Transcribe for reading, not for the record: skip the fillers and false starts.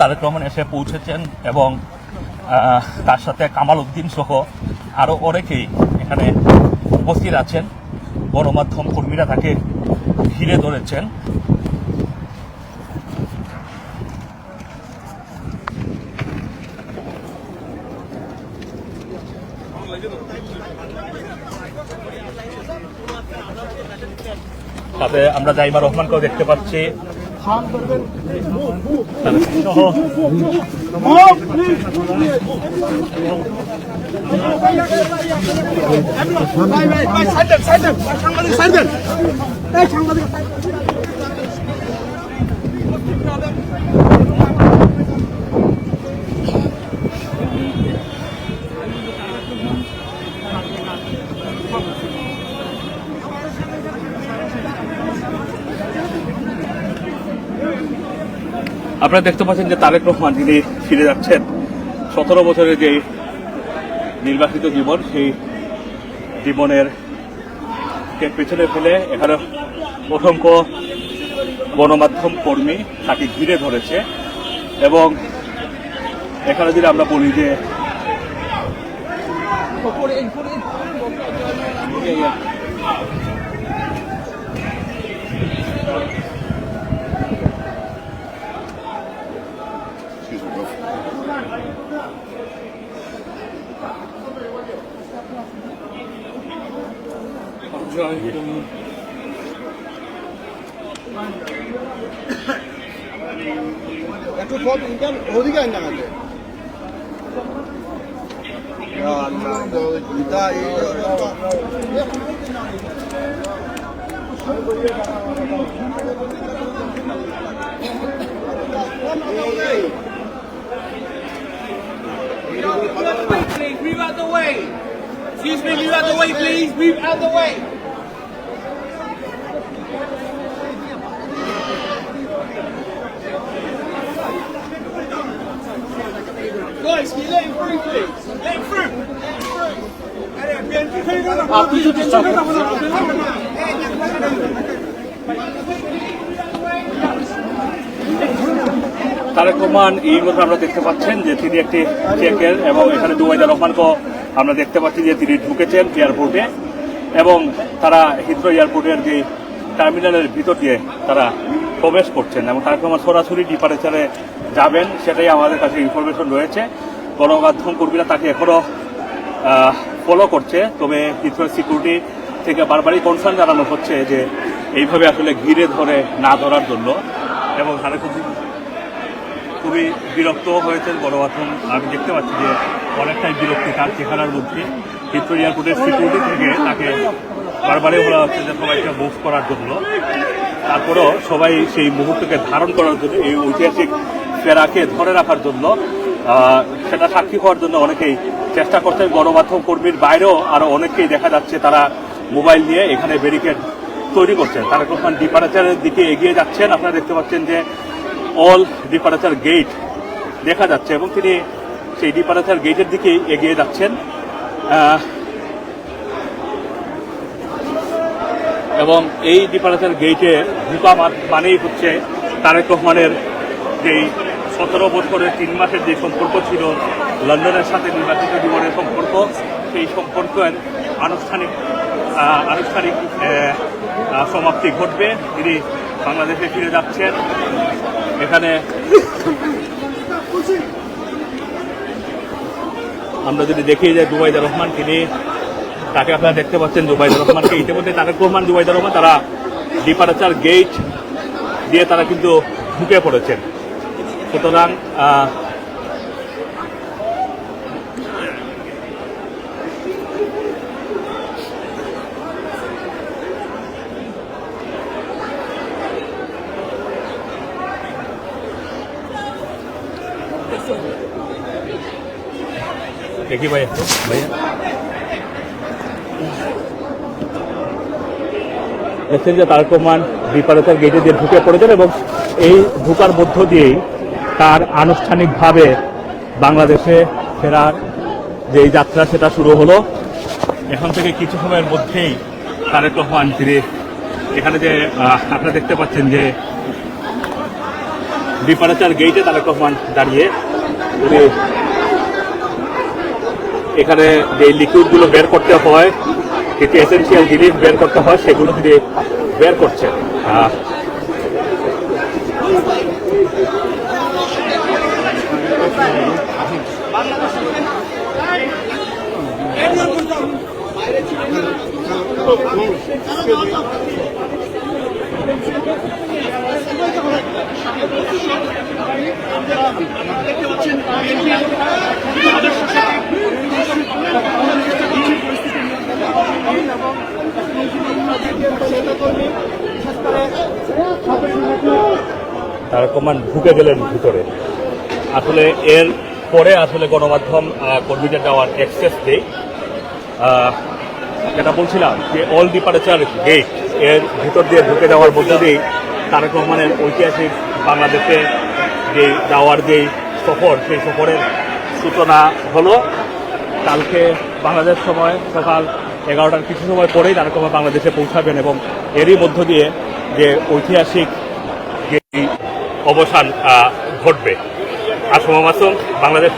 তারেক রহমান এসে পৌঁছেছেন এবং তার সাথে কামাল উদ্দিন সহ আরও অনেকেই এখানে উপস্থিত আছেন। গণমাধ্যম কর্মীরা তাকে ঘিরে ধরেছেন। সাথে আমরা জাইমা রহমানকেও দেখতে পাচ্ছি। আপনারা দেখতে পাচ্ছেন যে তারেক রহমান তিনি ফিরে যাচ্ছেন 17 বছরের যে নির্বাসিত জীবন, সেই জীবনের পেছনে ফেলে এখানে অসংখ্য গণমাধ্যম কর্মী তাকে ঘিরে ধরেছে। এবং এখানে যদি আমরা বলি যে একটু সব ইন্টার অধিকার না আছে Move out the way. Excuse me, move out the way, please. Move out the way. Guys, can you let him through, please? Let him through. Tarique Rahman এই মুহূর্তে আমরা দেখতে পাচ্ছেন যে তিনি একটি চেকের এবং এখানে জুবাইদা রহমানকেও আমরা দেখতে পাচ্ছি যে তিনি ঢুকেছেন এয়ারপোর্টে এবং তারা হিথ্রো এয়ারপোর্টের যে টার্মিনালের ভিতর দিয়ে তারা প্রবেশ করছেন এবং তারেক রহমান সরাসরি ডিপারেচারে যাবেন, সেটাই আমাদের কাছে ইনফরমেশন রয়েছে। গণমাধ্যম কর্মীরা তাকে এখনও ফলো করছে, তবে হিথ্রো সিকিউরিটি থেকে বারবারই কনসার্ন জানানো হচ্ছে যে এইভাবে আসলে ঘিরে ধরে না ধরার জন্য। এবং তারেক খুবই বিরক্ত হয়েছেন গণমাধ্যম। আমি দেখতে পাচ্ছি যে অনেকটাই বিরক্তি তার চেহারার মধ্যে। হিথ্রো এয়ারপোর্টের সিকিউরিটি থেকে তাকে বারবারই বলা হচ্ছে যে সবাইকে মুভ করার জন্য। তারপরেও সবাই সেই মুহূর্তকে ধারণ করার জন্য, এই ঐতিহাসিক ফেরাকে ধরে রাখার জন্য, সেটা সাক্ষী হওয়ার জন্য অনেকেই চেষ্টা করছেন। গণমাধ্যম কর্মীর বাইরেও আরও অনেকেই দেখা যাচ্ছে তারা মোবাইল নিয়ে এখানে ব্যারিকেড তৈরি করছেন। তারেক রহমান ডিপারেচারের দিকে এগিয়ে যাচ্ছেন। আপনারা দেখতে পাচ্ছেন যে অল ডিপারেচার গেট দেখা যাচ্ছে এবং তিনি সেই ডিপারেচার গেটের দিকেই এগিয়ে যাচ্ছেন। এবং এই ডিপারেচার গেটে ঢুকা মানেই হচ্ছে তারেক রহমানের যেই 17 বছরের 3 মাসের যে সম্পর্ক ছিল লন্ডনের সাথে নির্বাচিত জীবনের সম্পর্ক, সেই সম্পর্কের আনুষ্ঠানিক সমাপ্তি ঘটবে। তিনি বাংলাদেশে ফিরে যাচ্ছেন। এখানে আমরা যদি দেখি যে জুবাইদা রহমান, তিনি তাকে আপনারা দেখতে পাচ্ছেন জুবাইদা রহমানকে। ইতিমধ্যে তারেক রহমান, জুবাইদা রহমান তারা ডিপারেচার গেট দিয়ে তারা কিন্তু ঢুকে পড়েছেন। সুতরাং দেখি ভাইয়া দেখছেন যে তারেক রহমান ডিপারেচার গেটে দিয়ে ঢুকে পড়েছেন এবং এই ঢুকার মধ্য দিয়েই তার আনুষ্ঠানিকভাবে বাংলাদেশে ফেরার যে যাত্রা সেটা শুরু হলো। এখন থেকে কিছু সময়ের মধ্যেই তারেক রহমান ফিরে এখানে যে আপনারা দেখতে পাচ্ছেন যে ডিপারেচার গেটে তারেক রহমান দাঁড়িয়ে উনি এখানে যে লিকুইডগুলো বের করতে হয়, কিছু এসেন্সিয়াল জিনিস বের করতে হয়, সেগুলো তিনি বের করছেন। তারেক রহমান ঢুকে গেলেন ভিতরে। আসলে এর পরে আসলে গণমাধ্যম কর্মীদের যাওয়ার অ্যাক্সেস নেই। যেটা বলছিলাম যে অল ডিপারেচার গেট এর ভিতর দিয়ে ঢুকে যাওয়ার মধ্যে দিয়েই তারেক রহমানের ঐতিহাসিক বাংলাদেশে যে যাওয়ার যেই সফর, সেই সফরের সূচনা হলো। কালকে বাংলাদেশ সময় সকাল 11টার কিছু সময় পরেই তারেক রহমান বাংলাদেশে পৌঁছাবেন এবং এরই মধ্য দিয়ে যে ঐতিহাসিক যে অবসান ঘটবে। আসম মাসুম, বাংলাদেশ।